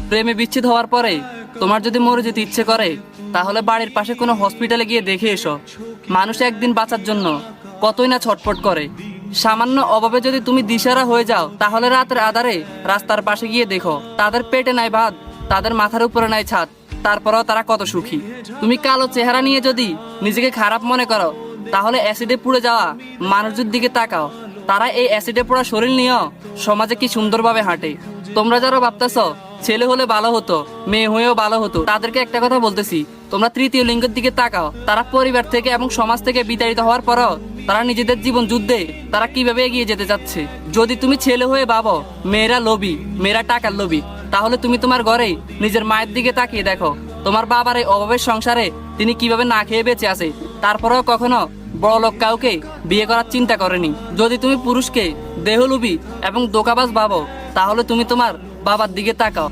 প্রেমে বিচ্ছেদ হওয়ার পরে তোমার যদি মরে যেতে ইচ্ছে করে তাহলে বাড়ির পাশে কোনো হসপিটালে গিয়ে দেখে এসো। মানুষ একদিন বাঁচার জন্য কতই না ছটফট করে। সামান্য অভাবে যদি তুমি দিশারা হয়ে যাও তাহলে রাতের আধারে রাস্তার পাশে গিয়ে দেখো, তাদের পেটে নাই ভাত, তাদের মাথার উপরে নাই ছাদ, তারপরেও তারা কত সুখী। তুমি কালো চেহারা নিয়ে যদি নিজেকে খারাপ মনে করো তাহলে অ্যাসিডে পুড়ে যাওয়া মানুষদের দিকে তাকাও, তারা এই অ্যাসিডে পোড়া শরীর নিয়েও সমাজে কি সুন্দরভাবে হাঁটে। তোমরা যারা ভাবতেছ ছেলে হলে ভালো হতো, মেয়ে হয়েও ভালো হতো, তাদেরকে একটা কথা বলতেছি, তোমরা তৃতীয় লিঙ্গের দিকে তাকাও। তারা পরিবার থেকে এবং সমাজ থেকে বিতাড়িত হওয়ার পরও তারা নিজেদের জীবন যুদ্ধে তারা কিভাবে এগিয়ে যেতে যাচ্ছে। যদি তুমি ছেলে হয়ে ভাবো মেয়েরা লোভী, মেয়েরা টাকার লোভী, তাহলে তুমি তোমার ঘরেই নিজের মায়ের দিকে তাকিয়ে দেখো, তোমার বাবার এই অভাবের সংসারে তিনি কিভাবে না খেয়ে বেঁচে আছে, তারপরেও কখনো বড় লোক কাউকে বিয়ে করার চিন্তা করেনি। যদি তুমি পুরুষকে দেহলোভী এবং দোকাবাজ ভাবো তাহলে তুমি তোমার বাবার দিকে তাকাও।